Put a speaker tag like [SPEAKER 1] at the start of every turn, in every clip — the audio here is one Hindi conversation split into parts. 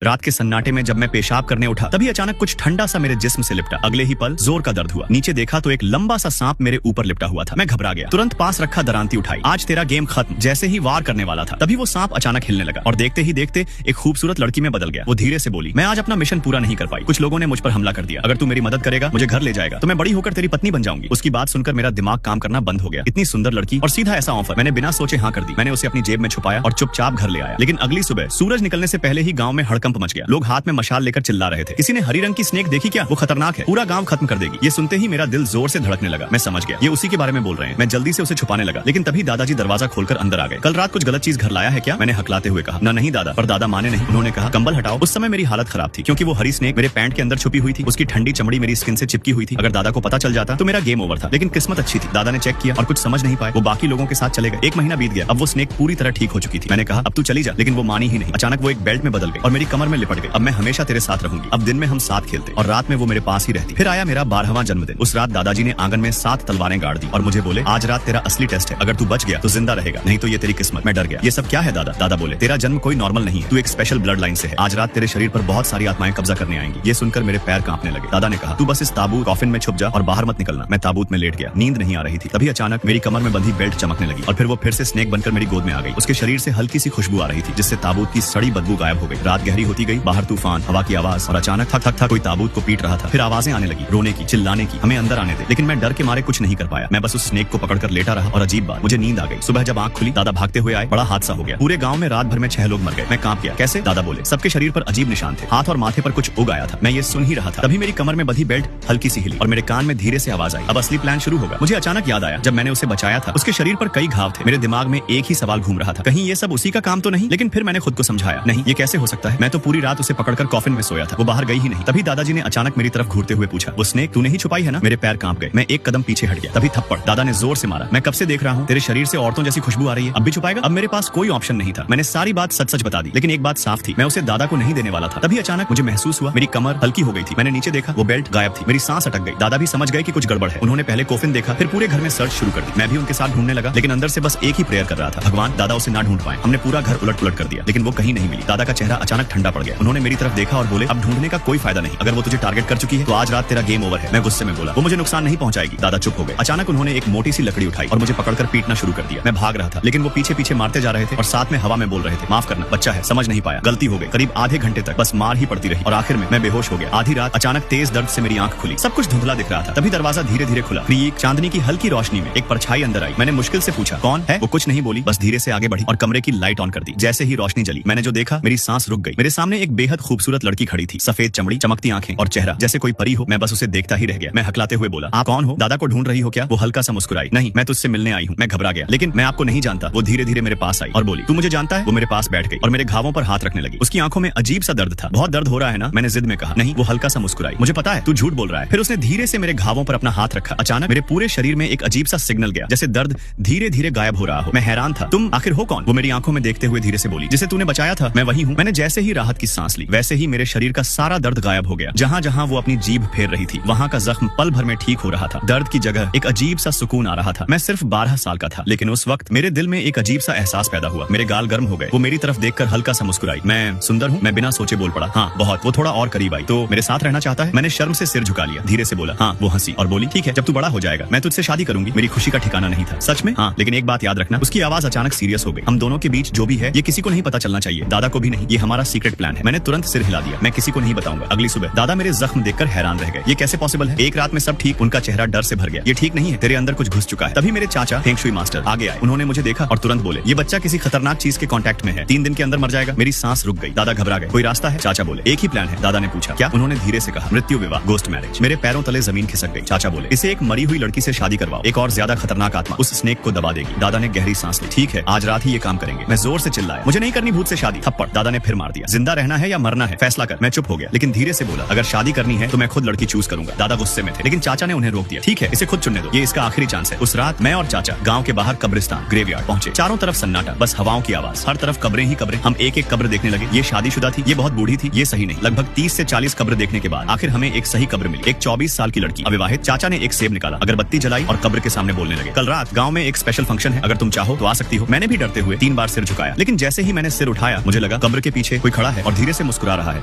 [SPEAKER 1] रात के सन्नाटे में जब मैं पेशाब करने उठा तभी अचानक कुछ ठंडा सा मेरे जिस्म से लिपटा। अगले ही पल जोर का दर्द हुआ। नीचे देखा तो एक लंबा सा सांप मेरे ऊपर लिपटा हुआ था। मैं घबरा गया, तुरंत पास रखा दरांती उठाई। आज तेरा गेम खत्म। जैसे ही वार करने वाला था तभी वो सांप अचानक हिलने लगा और देखते ही देखते एक खूबसूरत लड़की में बदल गया। वो धीरे से बोली, मैं आज अपना मिशन पूरा नहीं कर पाई। कुछ लोगों ने मुझ पर हमला कर दिया। अगर तू मेरी मदद करेगा, मुझे घर ले जाएगा, तो मैं बड़ी होकर तेरी पत्नी बन जाऊंगी। उसकी बात सुनकर मेरा दिमाग काम करना बंद हो गया। इतनी सुंदर लड़की और सीधा ऐसा ऑफर। मैंने बिना सोचे हाँ कर दी। मैंने उसे अपनी जेब में छुपाया और चुपचाप घर ले आया। लेकिन अगली सुबह सूरज निकलने से पहले ही गांव में हड़कंप मच गया। लोग हाथ में मशाल लेकर चिल्ला रहे थे। किसी ने हरी रंग की स्नेक देखी क्या? वो खतरनाक है, पूरा गांव खत्म कर देगी। ये सुनते ही मेरा दिल जोर से धड़कने लगा। मैं समझ गया ये उसी के बारे में बोल रहे हैं। मैं जल्दी से उसे छुपाने लगा, लेकिन तभी दादाजी दरवाजा खोलकर अंदर आ गए। कल रात कुछ गलत चीज घर लाया है क्या? मैंने हकलाते हुए कहा। नहीं दादा। पर दादा माने नहीं। उन्होंने कहा कंबल हटाओ। उस समय मेरी हालत खराब थी क्योंकि वो हरी स्नेक मेरे पैंट के अंदर छुपी हुई थी। उसकी ठंडी चमड़ी मेरी स्किन से चिपकी हुई थी। अगर दादा को पता चल जाता तो मेरा गेम ओवर था। लेकिन किस्मत अच्छी थी, दादा ने चेक किया और कुछ समझ नहीं पाए। वो बाकी लोगों के साथ चले गए। 1 महीना बीत गया। अब वो स्नेक पूरी तरह ठीक हो चुकी थी। मैंने कहा अब तू चली जा, लेकिन वो मानी ही नहीं। अचानक वो एक बेल्ट में बदल गई और मेरी कमर में लिपट गई। अब मैं हमेशा तेरे साथ रहूंगी। अब दिन में हम साथ खेलते और रात में वो मेरे पास ही रहती। फिर आया मेरा 12वां जन्मदिन। उस रात दादाजी ने आंगन में 7 तलवारें गाड़ दी और मुझे बोले आज रात तेरा असली टेस्ट है। अगर तू बच गया तो जिंदा रहेगा, नहीं तो ये तेरी किस्मत। मैं डर गया। ये सब क्या है दादा? दादा बोले तेरा जन्म कोई नॉर्मल नहीं है, तू एक स्पेशल ब्लड लाइन से है। आज रात तेरे शरीर पर बहुत सारी आत्माएं कब्जा करने आएंगी। ये सुनकर मेरे पैर कांपने लगे। दादा ने कहा तू बस इस ताबूत कॉफिन में छुप जा और बाहर मत निकलना। मैं ताबूत में लेट गया। नींद नहीं आ रही थी। तभी अचानक मेरी कमर में बंधी बेल्ट चमकने लगी और फिर वो फिर से स्नेक बनकर मेरी गोद में आ गई। उसके शरीर से हल्की सी खुशबू आ रही थी जिससे ताबूत की सड़ी बदबू गायब हो गई। रात गहरी होती गई। बाहर तूफान, हवा की आवाज और अचानक थक थक थक कोई ताबूत को पीट रहा था। फिर आवाजें आने लगी, रोने की, चिल्लाने की। हमें अंदर आने दे। लेकिन मैं डर के मारे कुछ नहीं कर पाया। मैं बस उस स्नेक को पकड़कर लेटा रहा और अजीब बात, मुझे नींद आ गई। सुबह जब आंख खुली दादा भागते हुए आए। बड़ा हादसा हो गया। पूरे गांव में रात भर में 6 लोग मर गए। मैं कांप गया। कैसे? दादा बोले सबके शरीर पर अजीब निशान थे। हाथ और माथे पर कुछ उग आया था। मैं ये सुन ही रहा था। तभी मेरी कमर में बंधी बेल्ट हल्की सी हिली और मेरे कान में धीरे से आवाज आई, अब असली प्लान शुरू होगा। मुझे अचानक याद आया जब मैंने उसे बचाया था उसके शरीर पर कई घाव थे। मेरे दिमाग में एक ही सवाल घूम रहा था, कहीं ये सब उसी का काम तो नहीं? लेकिन फिर मैंने खुद को समझाया, नहीं ये कैसे हो सकता है। मैं तो पूरी रात उसे पकड़कर कॉफिन में सोया था। वो बाहर गई ही नहीं। तभी दादाजी ने अचानक मेरी तरफ घूरते हुए पूछा, वो स्नेक तूने ही छुपाई है ना? मेरे पैर कांप गए। मैं एक कदम पीछे हट गया। तभी थप्पड़ दादा ने जोर से मारा। मैं कब से देख रहा हूँ तेरे शरीर से औरतों जैसी खुशबू आ रही है, अब भी छुपाएगा? अब मेरे पास कोई ऑप्शन नहीं था। मैंने सारी बात सच सच बता दी। लेकिन एक बात साफ थी, मैं उसे दादा को नहीं देने वाला था। तभी अचानक मुझे महसूस हुआ मेरी कमर हल्की हो गई थी। मैंने नीचे देखा, वो बेल्ट गायब थी। मेरी सांस अटक गई। दादा भी समझ गए कि कुछ गड़बड़ है। उन्होंने पहले कॉफिन देखा, फिर पूरे घर में सर्च शुरू कर दी। मैं भी उनके साथ ढूंढने लगा, लेकिन अंदर से बस एक ही प्रेयर कर रहा था, भगवान दादा उसे ना ढूंढ पाए। हमने पूरा घर उलट पुलट कर दिया, लेकिन वो कहीं नहीं मिली। दादा का चेहरा अचानक ठंडा पड़ गया। उन्होंने मेरी तरफ देखा और बोले अब ढूंढने का कोई फायदा नहीं। अगर वो तुझे टारगेट कर चुकी है तो आज रात तेरा गेम ओवर है। मैं गुस्से में बोला, वो मुझे नुकसान नहीं पहुंचाएगी। दादा चुप हो गए। अचानक उन्होंने एक मोटी सी लकड़ी उठाई और मुझे पकड़कर पीटना शुरू कर दिया। मैं भाग रहा था, लेकिन वो पीछे पीछे मारते जा रहे थे और साथ में हवा में बोल रहे थे, माफ करना बच्चा है, समझ नहीं पाया, गलती हो गई। करीब आधे घंटे तक बस मार ही पड़ती रही और आखिर में मैं बेहोश हो गया। आधी रात अचानक तेज दर्द से मेरी आंख खुली। सब कुछ धुंधला दिख रहा था। तभी दरवाजा धीरे धीरे खुला। चांदनी की हल्की रोशनी में एक परछाई अंदर आई। मैंने मुश्किल से पूछा, कौन है? वो कुछ नहीं बोली, बस धीरे से आगे बढ़ी और कमरे की लाइट ऑन कर दी। जैसे ही रोशनी जली, मैंने जो देखा मेरी सांस रुक गई। मेरे सामने एक बेहद खूबसूरत लड़की खड़ी थी। सफेद चमड़ी, चमकती आंखें और चेहरा जैसे कोई परी हो। मैं बस उसे देखता ही रह गया। मैं हकलाते हुए बोला, आप कौन हो? दादा को ढूंढ रही हो क्या? वो हल्का सा मुस्कुराई। नहीं, मैं तुझसे मिलने आई हूँ। मैं घबरा गया, लेकिन मैं आपको नहीं जानता। वो धीरे धीरे मेरे पास आई और बोली, तू मुझे जानता है? वो मेरे पास बैठ गई और मेरे घावों पर हाथ रखने लगी। उसकी आंखों में अजीब सा दर्द था। बहुत दर्द हो रहा है ना? मैंने जिद में कहा। नहीं। वो हल्का सा मुस्कुराई। मुझे पता है तू झूठ बोल रहा है। फिर उसने धीरे से मेरे घावों पर अपना हाथ रखा। अचानक मेरे पूरे शरीर में एक अजीब सा सिग्नल गया, जैसे दर्द धीरे धीरे गायब हो रहा हो। मैं हैरान था। तुम आखिर हो कौन? वो मेरी आंखों में देखते हुए धीरे से बोली, जिसे तूने बचाया था मैं वही हूँ। मैंने जैसे ही राहत की सांस ली, वैसे ही मेरे शरीर का सारा दर्द गायब हो गया। जहाँ जहाँ वो अपनी जीभ फेर रही थी, वहाँ का जख्म पल भर में ठीक हो रहा था। दर्द की जगह एक अजीब सा सुकून आ रहा था। मैं सिर्फ 12 साल का था, लेकिन उस वक्त मेरे दिल में एक अजीब सा एहसास पैदा हुआ। मेरे गाल गर्म हो गए। वो मेरी तरफ देखकर हल्का सा मुस्कुराई। मैं सुंदर हूँ? मैं बिना सोचे बोल पड़ा, हाँ बहुत। वो थोड़ा और करीब आई, तो मेरे साथ रहना चाहता है? मैंने शर्म से सिर झुका लिया। धीरे से बोला, हाँ। वो हंसी और बोली, ठीक है, जब तू बड़ा हो जाएगा मैं तुझसे शादी करूंगी। मेरी खुशी का ठिकाना नहीं था। सच में? हाँ, लेकिन एक बात याद रखना। उसकी आवाज अचानक सीरियस हो गई। हम दोनों के बीच जो भी है ये किसी को नहीं पता चलना चाहिए, दादा को भी नहीं। ये हमारा सीक्रेट प्लान है। मैंने तुरंत सिर हिला दिया, मैं किसी को नहीं बताऊंगा। अगली सुबह दादा मेरे जख्म देखकर हैरान रह गए। ये कैसे पॉसिबल है? एक रात में सब ठीक? उनका चेहरा डर से भर गया। ये ठीक नहीं है, तेरे अंदर कुछ घुस चुका है। तभी मेरे चाचा फेंग शुई मास्टर आगे आए। उन्होंने मुझे देखा और तुरंत बोले, ये बच्चा किसी खतरनाक चीज के कांटेक्ट में है, 3 दिन के अंदर मर जाएगा। मेरी सांस रुक गई। दादा घबरा गए। कोई रास्ता है? चाचा बोले, एक ही प्लान है। दादा ने पूछा, क्या? उन्होंने धीरे से कहा, मृत्यु विवाह, गोस्ट मैरिज। मेरे पैरों तले जमीन खिसक गई। चाचा बोले, इसे एक मरी हुई लड़की से शादी करवाओ, एक और ज्यादा खतरनाक आत्मा उस स्नेक को दबा देगी। दादा ने गहरी सांस ली। ठीक है, आज रात ही ये काम करेंगे। मैं जोर से चिल्लाया, मुझे नहीं करनी भूत से शादी। थप्पड़ दादा ने फिर मार दिया। जिंदा रहना है या मरना है, फैसला कर। मैं चुप हो गया, लेकिन धीरे से बोला, अगर शादी करनी है तो मैं खुद लड़की चूज करूंगा। दादा गुस्से में थे, लेकिन चाचा ने उन्हें रोक दिया। ठीक है, इसे खुद चुनने दो, ये इसका आखिरी चांस है। उस रात मैं और चाचा गांव के बाहर कब्रिस्तान ग्रेवयार्ड पहुंचे। चारों तरफ सन्नाटा, बस हवाओं की आवाज, हर तरफ कब्रें ही कब्रें। हम एक एक कब्र देखने लगे। ये शादीशुदा थी, ये बहुत बूढ़ी थी, ये सही नहीं। लगभग 30 से 40 कब्र देखने के बाद आखिर हमें एक सही कब्र मिली। एक 24 साल की लड़की, अविवाहित। चाचा ने एक सेब निकाला, अगरबत्ती जलाई और कब्र के सामने बोलने लगे, कल रात गांव में एक स्पेशल फंक्शन है, अगर तुम चाहो तो आ सकती हो। मैंने भी डरते हुए 3 बार सिर झुकाया, लेकिन जैसे ही मैंने सिर उठाया मुझे लगा कब्र के पीछे कोई खड़ा खड़ा है और धीरे से मुस्कुरा रहा है।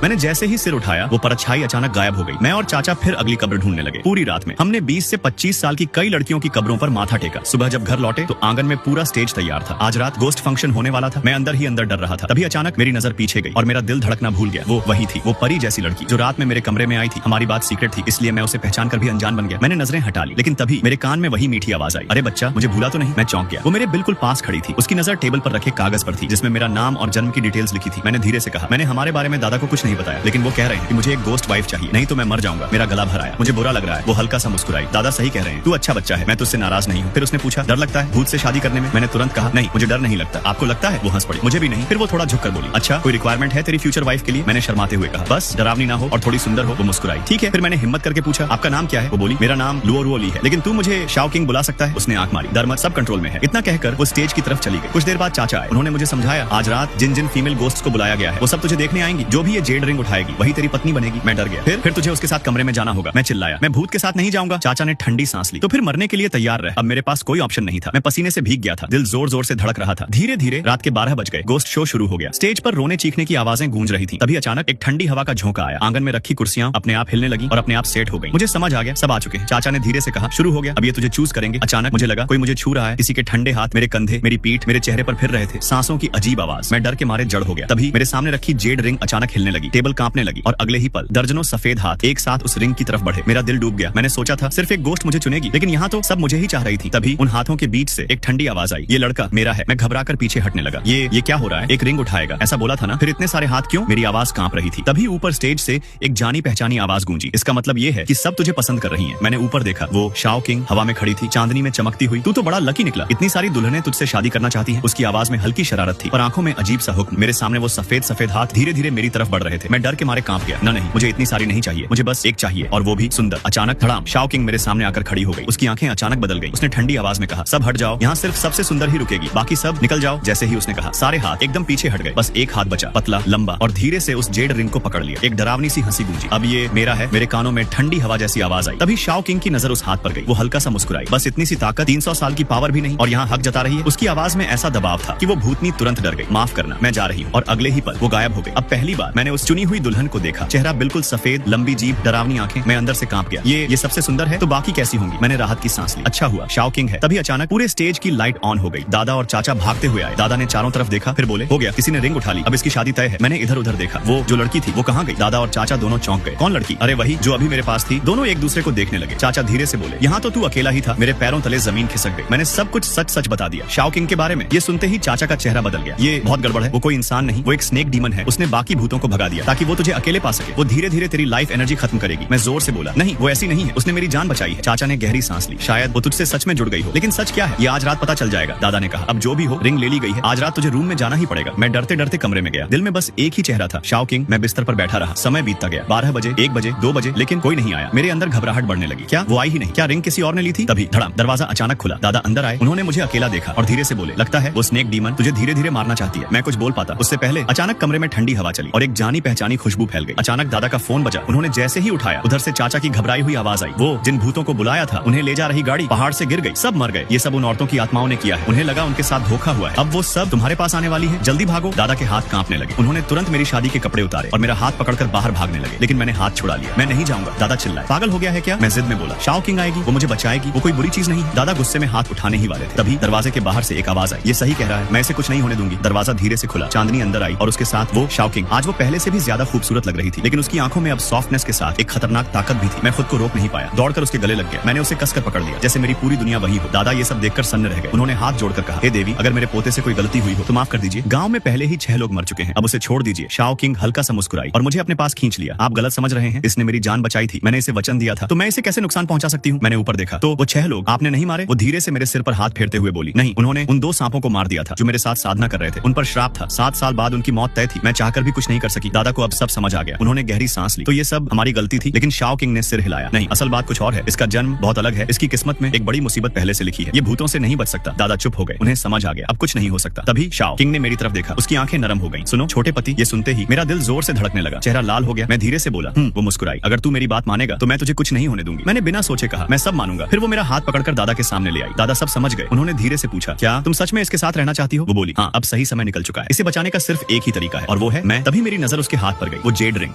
[SPEAKER 1] मैंने जैसे ही सिर उठाया वो परछाई अचानक गायब हो गई। मैं और चाचा फिर अगली कब्र ढूंढने लगे। पूरी रात में हमने 20 से 25 साल की कई लड़कियों की कब्रों पर माथा टेका। सुबह जब घर लौटे तो आंगन में पूरा स्टेज तैयार था। आज रात गोस्ट फंक्शन होने वाला था। मैं अंदर ही अंदर डर रहा था। तभी अचानक मेरी नजर पीछे गई और मेरा दिल धड़कना भूल गया। वो वही थी, वो परी जैसी लड़की जो रात में मेरे कमरे में आई थी। हमारी बात सीक्रेट थी, इसलिए मैं उसे पहचान कर भी अनजान बन गया। मैंने नजरें हटा ली, लेकिन तभी मेरे कान में वही मीठी आवाज आई, अरे बच्चा, मुझे भूला तो नहीं? मैं चौंक गया। वो मेरे बिल्कुल पास खड़ी थी। उसकी नजर टेबल पर रखे कागज पर थी जिसमें मेरा नाम और जन्म की डिटेल्स लिखी थी। मैंने धीरे से कहा, मैंने हमारे बारे में दादा को कुछ नहीं बताया, लेकिन वो कह रहे हैं कि मुझे एक गोस्ट वाइफ चाहिए, नहीं तो मैं मर जाऊंगा। मेरा गला भर आया, मुझे बुरा लग रहा है। वो हल्का सा मुस्कुराई, दादा सही कह रहे हैं, तू अच्छा बच्चा है, मैं तुझसे नाराज नहीं हूँ। फिर उसने पूछा, डर लगता है भूत से शादी करने में? मैंने तुरंत कहा, नहीं, मुझे डर नहीं लगता। आपको लगता है? वो हंस पड़ी, मुझे भी नहीं। फिर वो थोड़ा झुककर बोली, अच्छा कोई रिक्वायरमेंट है तेरी फ्यूचर वाइफ के लिए? मैंने शर्माते हुए कहा, बस डरावनी ना हो और थोड़ी सुंदर हो। वो मुस्कुराई, ठीक है। फिर मैंने हिम्मत करके पूछा, आपका नाम क्या है? वो बोली, मेरा नाम लुओ ली है, लेकिन तू मुझे शाओ किंग बुला सकता है? उसने आंख मारी, डर मत, सब कंट्रोल में है। इतना कहकर वो स्टेज की तरफ चली गई। कुछ देर बाद चाचा आए। उन्होंने मुझे समझाया, आज रात जिन जिन फीमेल गोस्ट्स को बुलाया गया है वो सब तुझे देखने आएंगी। जो भी ये जेड रिंग उठाएगी वही तेरी पत्नी बनेगी। मैं डर गया। फिर तुझे उसके साथ कमरे में जाना होगा। मैं चिल्लाया, मैं भूत के साथ नहीं जाऊंगा। चाचा ने ठंडी सांस ली, तो फिर मरने के लिए तैयार रहे। अब मेरे पास कोई ऑप्शन नहीं था। मैं पसीने से भीग गया था, दिल जोर जोर से धड़क रहा था। धीरे धीरे रात के 12 बज गए। गोस्ट शो शुरू हो गया। स्टेज पर रोने चीखने की आवाजें गूंज रही थी। तभी अचानक एक ठंडी हवा का झोंका आया। आंगन में रखी कुर्सियां अपने आप हिलने लगी और अपने आप सेट हो गई। मुझे समझ आ गया, सब आ चुके हैं। चाचा ने धीरे से कहा, शुरू हो गया, अब ये तुझे चूज करेंगे। अचानक मुझे लगा कोई मुझे छू रहा है। किसी के ठंडे हाथ मेरे कंधे, मेरी पीठ, मेरे चेहरे पर फिर रहे थे। सांसों की अजीब आवाज। मैं डर के मारे जड़ हो गया। तभी मेरे सामने रखी जेड रिंग अचानक हिलने लगी। टेबल कांपने लगी और अगले ही पल दर्जनों सफेद हाथ एक साथ उस रिंग की तरफ बढ़े। मेरा दिल डूब गया। मैंने सोचा था सिर्फ एक गोस्ट मुझे चुनेगी, लेकिन यहाँ तो सब मुझे ही चाह रही थी। तभी उन हाथों के बीच से एक ठंडी आवाज आई, ये लड़का मेरा है। मैं घबराकर पीछे हटने लगा। ये क्या हो रहा है? एक रिंग उठाएगा ऐसा बोला था ना? फिर इतने सारे हाथ क्यों? मेरी आवाज कांप रही थी। तभी ऊपर स्टेज से एक जानी पहचानी आवाज गूंजी, इसका मतलब ये है कि सब तुझे पसंद कर रही हैं। मैंने ऊपर देखा, वो शाओ किंग हवा में खड़ी थी, चांदनी में चमकती हुई। तू तो बड़ा लकी निकला, इतनी सारी दुल्हनें तुझसे शादी करना चाहती हैं। उसकी आवाज में हल्की शरारत थी और आंखों में अजीब सा हुक्म। मेरे सामने वो सफेद सफेद हाथ धीरे धीरे मेरी तरफ बढ़ रहे थे। मैं डर के मारे कांप गया। नहीं, मुझे इतनी सारी नहीं चाहिए, मुझे बस एक चाहिए और वो भी सुंदर। अचानक धड़ाम, शाओ किंग मेरे सामने आकर खड़ी हो गई। उसकी आंखें अचानक बदल गई। उसने ठंडी आवाज में कहा, सब हट जाओ, यहाँ सिर्फ सबसे सुंदर ही रुकेगी, बाकी सब निकल जाओ। जैसे ही उसने कहा, सारे हाथ एकदम पीछे हट गए। बस एक हाथ बचा, पतला, लंबा, और धीरे से उस जेड रिंग को पकड़ लिया। एक डरावनी सी हंसी गूंजी, अब ये मेरा है। मेरे कानों में ठंडी हवा जैसी आवाज आई। तभी शाओ किंग की नजर उस हाथ पर गई। वो हल्का सा मुस्कुराई, बस इतनी सी ताकत, 300 साल की पावर भी नहीं और यहाँ हक जता रही है। उसकी आवाज में ऐसा दबाव था कि वो भूतनी तुरंत डर गई। माफ करना, मैं जा रही हूँ। और अगले ही पल वो गायब हो गई। अब पहली बार मैंने उस चुनी हुई दुल्हन को देखा। चेहरा बिल्कुल सफेद, लंबी जीभ, डरावनी आंखें। मैं अंदर से कांप गया। ये सबसे सुंदर है तो बाकी कैसी होंगी? मैंने राहत की सांस ली। अच्छा हुआ शाओ किंग है। तभी अचानक पूरे स्टेज की लाइट ऑन हो गई। दादा और चाचा भागते हुए आए। दादा ने चारों तरफ देखा, फिर बोले, हो गया, किसी ने रिंग उठा ली, अब इसकी शादी तय है। मैंने इधर उधर देखा, वो जो लड़की थी वो कहाँ गई? दादा और चाचा दोनों चौंक गए। कौन लड़की? अरे वही जो अभी मेरे पास थी। दोनों एक दूसरे को देखने लगे। चाचा धीरे से बोले, यहाँ तो तू अकेला ही था। मेरे पैरों तले जमीन खिसक गई। मैंने सब कुछ सच सच बता दिया शाओ किंग के बारे में। ये सुनते ही चाचा का चेहरा बदल गया। ये बहुत गड़बड़ है, वो कोई इंसान नहीं, वो एक स्नेक डीमन है। उसने बाकी भूतों को भगा दिया ताकि वो तुझे अकेले पा सके। वो धीरे धीरे तेरी लाइफ एनर्जी खत्म करेगी। मैं जोर से बोला, नहीं वो ऐसी नहीं है, उसने मेरी जान बचाई है। चाचा ने गहरी सांस ली, शायद वो तुझसे सच में जुड़ गई हो। लेकिन सच क्या है ये आज रात पता चल जाएगा। दादा ने कहा, अब जो भी हो रिंग ले ली गई है, आज रात तुझे रूम में जाना ही पड़ेगा। मैं डरते डरते कमरे में गया। दिल में बस एक ही चेहरा था, शाओ किंग। मैं बिस्तर पर बैठा रहा। समय बीतता गया। 12 बजे, 1 बजे, 2 बजे, लेकिन कोई नहीं आया। मेरे अंदर घबराहट बढ़ने लगी। क्या वो आई ही नहीं? क्या रिंग किसी और ने ली थी? तभी धड़ाम, दरवाजा अचानक खुला। दादा अंदर आए। उन्होंने मुझे अकेला देखा और धीरे से बोले, लगता है वो स्नेक डीमन तुझे धीरे धीरे मारना चाहती है। मैं कुछ बोल पाता उससे पहले अचानक कमरे में ठंडी हवा चली और एक जानी पहचानी खुशबू फैल गई। अचानक दादा का फोन बजा। उन्होंने जैसे ही उठाया, उधर से चाचा की घबराई हुई आवाज आई, वो जिन भूतों को बुलाया था उन्हें ले जा रही गाड़ी पहाड़ से गिर गई, सब मर गए। ये सब उन औरतों की आत्माओं ने किया है। उन्हें लगा उनके साथ धोखा हुआ है। अब वो सब तुम्हारे पास आने वाली है, जल्दी भागो। दादा के हाथ कांपने लगे। उन्होंने तुरंत मेरी शादी के कपड़े उतारे और मेरा हाथ पकड़कर बाहर भागने लगे, लेकिन मैंने हाथ छुड़ा लिया। मैं नहीं जाऊंगा। दादा चिल्लाए, पागल हो गया है क्या? मैं जिद में बोला, शाओ किंग आएगी, वो मुझे बचाएगी, वो कोई बुरी चीज नहीं। दादा गुस्से में हाथ उठाने ही वाले थे। तभी दरवाजे के बाहर से एक आवाज आई, ये सही कह रहा है, मैं इसे कुछ नहीं होने दूंगी। दरवाजा धीरे से खुला। चांदनी अंदर आई और उसके साथ वो शाओ किंग। आज वो पहले से भी ज्यादा खूबसूरत लग रही थी, लेकिन उसकी आंखों में अब सॉफ्टनेस के साथ एक खतरनाक ताकत भी थी। मैं खुद को रोक नहीं पाया, दौड़कर उसके गले लग गया। मैंने उसे कसकर पकड़ लिया, जैसे मेरी पूरी दुनिया वही हो। दादा ये सब देखकर सन्न रह गए। उन्होंने हाथ जोड़कर कहा, हे देवी, अगर मेरे पोते से कोई गलती हुई हो तो माफ कर दीजिए। गांव में पहले ही 6 लोग मर चुके हैं, अब उसे छोड़ दीजिए। शाओ किंग हल्का सा मुस्कुराई और मुझे अपने पास खींच लिया। आप गलत समझ रहे हैं, इसने मेरी जान बचाई थी, मैंने इसे वचन दिया था, तो मैं इसे कैसे नुकसान पहुंचा सकती हूँ? मैंने ऊपर देखा तो वो 6 लोग आपने नहीं मारे? वो धीरे से मेरे सिर पर हाथ फेरते हुए बोली, नहीं, उन्होंने उन 2 सांपों को मार दिया था जो मेरे साथ साधना कर रहे थे। उन पर श्राप था, 7 साल बाद उनकी मौत तय थी। मैं चाहकर भी कुछ नहीं कर सकी। दादा को अब सब समझ आ गया। उन्होंने गहरी सांस ली, तो ये सब हमारी गलती थी। लेकिन शाओ किंग ने सिर हिलाया, नहीं, असल बात कुछ और है। इसका जन्म बहुत अलग है, इसकी किस्मत में एक बड़ी मुसीबत पहले से लिखी है। ये भूतों से नहीं बच सकता। दादा चुप हो गए, उन्हें समझ आ गया अब कुछ नहीं हो सकता। तभी शाओ किंग ने मेरी तरफ देखा, उसकी आंखें नरम हो गईं। सुनो छोटे पति, ये सुनते ही मेरा दिल जोर से धड़कने लगा, चेहरा लाल हो गया। मैं धीरे से बोला, वो मुस्कुराई, अगर तू मेरी बात मानेगा तो मैं तुझे कुछ नहीं होने दूंगी। मैंने बिना सोचे कहा, मैं सब मानूंगा। फिर वो मेरा हाथ पकड़कर दादा के सामने ले आई। दादा सब समझ गए। उन्होंने धीरे से पूछा, क्या तुम सच में इसके साथ रहना चाहती हो? वो बोली, हाँ, अब सही समय निकल चुका है। इसे बचाने का सिर्फ एक ही तरीका है और और वो है मैं। तभी मेरी नजर उसके हाथ पर गई। वो जेड रिंग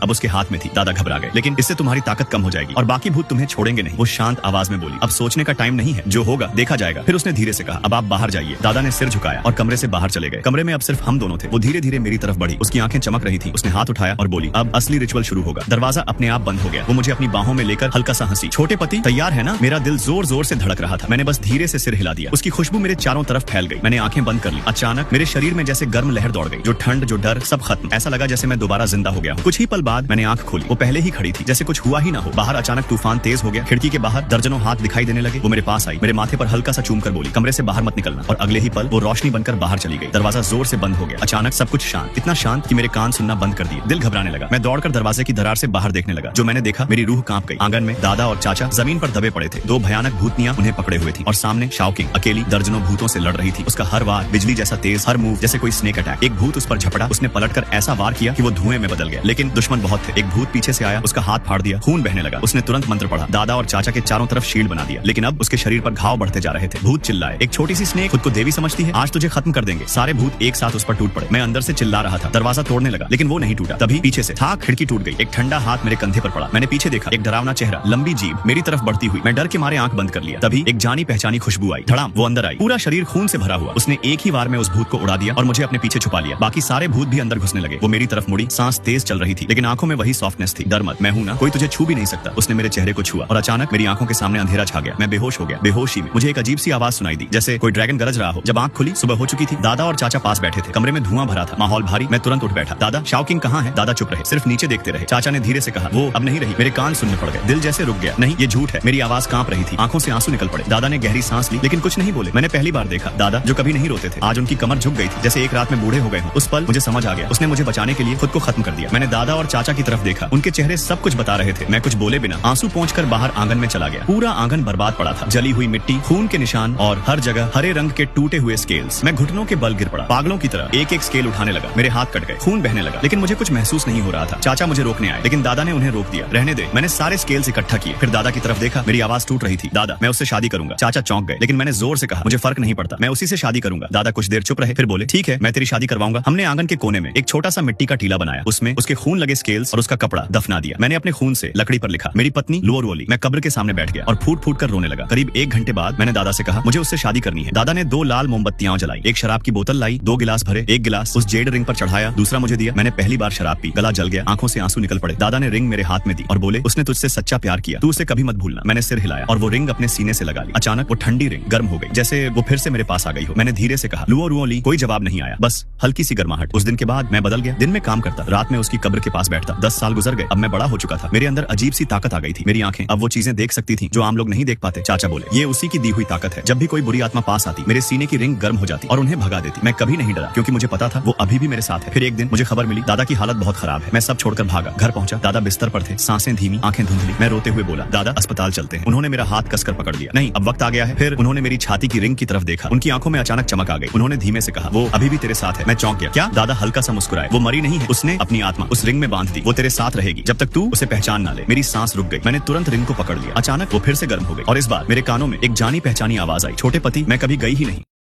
[SPEAKER 1] अब उसके हाथ में थी। दादा घबरा गए। लेकिन इससे तुम्हारी ताकत कम हो जाएगी और बाकी भूत तुम्हें छोड़ेंगे नहीं। वो शांत आवाज में बोली, अब सोचने का टाइम नहीं है, जो होगा देखा जाएगा। फिर उसने धीरे से कहा, अब आप बाहर जाइए। दादा ने सिर झुकाया और कमरे से बाहर चले गए। कमरे में अब सिर्फ हम दोनों थे। वो धीरे धीरे मेरी तरफ बढ़ी। उसकी आंखें चमक रही थी। उसने हाथ उठाया और बोली, अब असली रिचुअल शुरू होगा। दरवाजा अपने आप बंद हो गया। वो मुझे अपनी बाहों में लेकर हल्का सा हंसी। छोटे पति तैयार है ना? मेरा दिल जोर जोर से धड़क रहा था। मैंने बस धीरे से सिर हिला दिया। उसकी खुशबू मेरे चारों तरफ फैल गई। मैंने आंखें बंद कर ली। अचानक मेरे शरीर में जैसे गर्म लहर दौड़ गई। जो ठंड, जो डर, सब खत्म। ऐसा लगा जैसे मैं दोबारा जिंदा हो गया हूं। कुछ ही पल बाद मैंने आंख खोली। वो पहले ही खड़ी थी, जैसे कुछ हुआ ही ना हो। बाहर अचानक तूफान तेज हो गया। खिड़की के बाहर दर्जनों हाथ दिखाई देने लगे। वो मेरे पास आई, मेरे माथे पर हल्का सा चूम कर बोली, कमरे से बाहर मत निकलना। और अगले ही पल वो रोशनी बनकर बाहर चली गई। दरवाजा जोर से बंद हो गया। अचानक सब कुछ शांत, इतना शांत कि मेरे कान सुनना बंद कर दिए। दिल घबराने लगा। मैं दौड़कर दरवाजे की दरार से बाहर देखने लगा। जो मैंने देखा, मेरी रूह कांप गई। आंगन में दादा और चाचा जमीन पर दबे पड़े थे। दो भयानक भूतनियां उन्हें पकड़े हुए थी और सामने शाओकिंग अकेली दर्जनों भूतों से लड़ रही थी। उसका हर वार बिजली जैसा तेज, हर मूव जैसे कोई स्नेक अटैक। एक भूत उस पर झपटा। उसने पलटकर ऐसा वार किया कि वो धुएं में बदल गया। लेकिन दुश्मन बहुत थे। एक भूत पीछे से आया, उसका हाथ फाड़ दिया, खून बहने लगा। उसने तुरंत मंत्र पढ़ा। दादा और चाचा के चारों तरफ शील्ड बना दिया। लेकिन अब उसके शरीर पर घाव बढ़ते जा रहे थे। भूत चिल्लाए, एक छोटी सी स्नेक खुद को देवी समझती है, आज तुझे खत्म कर देंगे। सारे भूत एक साथ उस पर टूट पड़े। मैं अंदर से चिल्ला रहा था। दरवाजा तोड़ने लगा, लेकिन वो नहीं टूटा। तभी पीछे से था, खिड़की टूट गई। एक ठंडा हाथ मेरे कंधे पर पड़ा। मैंने पीछे देखा। एक डरावना चेहरा, लंबी जीभ मेरी तरफ बढ़ती हुई। मैं डर के मारे आंख बंद कर लिया। तभी एक जानी पहचानी खुशबू आई। धड़ाम, वो अंदर आई। पूरा शरीर खून से भरा हुआ। उसने एक ही वार में उस भूत को उड़ा दिया और मुझे अपने पीछे छुपा लिया। बाकी सारे भूत भी अंदर घुसने लगे। वो मेरी तरफ मुड़ी। सांस तेज चल रही थी, लेकिन आंखों में वही सॉफ्टनेस थी। डर मत, मैं हूं ना, कोई तुझे छू भी नहीं सकता। उसने मेरे चेहरे को छुआ और अचानक मेरी आंखों के सामने अंधेरा छा गया। मैं बेहोश हो गया। बेहोशी में मुझे एक अजीब सी आवाज सुनाई दी, जैसे कोई ड्रैगन गरज रहा हो। जब आंख खुली, सुबह हो चुकी थी। दादा और चाचा पास बैठे थे। कमरे में धुआं भरा था, माहौल भारी। मैं तुरंत उठ बैठा। दादा, शाओकिंग कहाँ है? दादा चुप रहे, सिर्फ नीचे देखते रहे। चाचा ने धीरे से कहा, वो अब नहीं रही। मेरे कान सुनने पड़ गए। दिल जैसे रुक गया। नहीं, ये झूठ है। मेरी आवाज कांप रही थी। आंखों से आंसू निकल पड़े। दादा ने गहरी सांस ली, लेकिन कुछ नहीं बोले। मैंने पहली बार देखा दादा, जो कभी नहीं रोते थे, आज उनकी कमर झुक गई थी, जैसे एक रात में बूढ़े हो गए हों। उस पल मुझे समझ आ गया, उसने मुझे बचाने के लिए खुद को खत्म कर दिया। मैंने दादा और चाचा की तरफ देखा। उनके चेहरे सब कुछ बता रहे थे। मैं कुछ बोले बिना आंसू पोंछकर बाहर आंगन में चला गया। पूरा आंगन बर्बाद पड़ा था। जली हुई मिट्टी, खून के निशान और हर जगह हरे रंग के टूटे हुए स्केल्स। मैं घुटनों के बल गिर पड़ा। पागलों की तरह एक एक स्केल उठाने लगा। मेरे हाथ कट गए, खून बहने लगा, लेकिन मुझे कुछ महसूस नहीं हो रहा था। चाचा मुझे रोकने आए, लेकिन दादा ने उन्हें रोक दिया। रहने दे। मैंने सारे स्केल्स इकट्ठा किए। फिर दादा की तरफ देखा। मेरी आवाज टूट रही थी, दादा, मैं उससे शादी करूंगा। चाचा चौंक गए, लेकिन मैंने जोर से कहा, मुझे फर्क नहीं पड़ता, मैं उसी से शादी करूंगा। दादा कुछ देर चुप रहे, फिर बोले, ठीक है, मैं तेरी शादी करवाऊंगा। हमने आंगन के कोने में एक छोटा सा मिट्टी का टीला बनाया। उसमें उसके खून लगे स्केल्स और उसका कपड़ा दफना दिया। मैंने अपने खून से लकड़ी पर लिखा, मेरी पत्नी लुओरुओली। मैं कब्र के सामने बैठ गया और फूट फूट कर रोने लगा। करीब 1 घंटे बाद मैंने दादा से कहा, मुझे उससे शादी करनी है। दादा ने 2 लाल मोमबत्तियां जलाई, एक शराब की बोतल लाई, 2 गिलास भरे। एक गिलास उस जेड रिंग पर चढ़ाया, दूसरा मुझे दिया। मैंने पहली बार शराब पी, गला जल गया, आंखों से आंसू निकल पड़े। दादा ने रिंग मेरे हाथ में दी और बोले, उसने तुझसे सच्चा प्यार किया, तू उसे कभी मत भूलना। मैंने सिर हिलाया और वो रिंग अपने सीने से लगा ली। अचानक वो ठंडी रिंग गर्म हो गई, जैसे वो फिर से मेरे पास आ गई हो। मैंने धीरे से कहा, लुओरुओली। कोई जवाब नहीं आया, बस हल्की सी गर्माहट। उस दिन के बाद मैं बदल गया। दिन में काम करता, रात में उसकी कब्र के पास बैठता। 10 साल गुजर गए। अब मैं बड़ा हो चुका था। मेरे अंदर अजीब सी ताकत आ गई थी। मेरी आंखें अब वो चीजें देख सकती थी जो आम लोग नहीं देख पाते। चाचा बोले, ये उसी की दी हुई ताकत है। जब भी कोई बुरी आत्मा पास आती, मेरे सीने की रिंग गर्म हो जाती और उन्हें भगा देती। मैं कभी नहीं डरा, क्योंकि मुझे पता था वो अभी भी मेरे साथ है। फिर एक दिन मुझे खबर मिली, दादा की हालत बहुत खराब है। मैं सब छोड़कर भागा। घर पहुंचा, दादा बिस्तर पर थे, सांसें धीमी, आंखें धुंधली। मैं रोते हुए बोला, दादा, अस्पताल चलते हैं। उन्होंने मेरा हाथ कसकर पकड़ लिया। नहीं, अब वक्त आ गया है। फिर उन्होंने मेरी छाती की रिंग की तरफ देखा। उनकी आंखों में अचानक चमक आ गई। उन्होंने धीमे से कहा, वो अभी भी तेरे साथ है। मैं चौंक गया। क्या? दादा हल्का सा मुस्कुराए, वो मरी नहीं है, उसने अपनी आत्मा उस रिंग में बांध दी। वो तेरे साथ रहेगी जब तक तू उसे पहचान ना ले। मेरी सांस रुक गई। मैंने तुरंत रिंग को पकड़ लिया। अचानक वो फिर से गर्म हो गई और इस बार मेरे कानों में एक जानी पहचानी आवाज आई, छोटे पति, मैं कभी गई ही नहीं।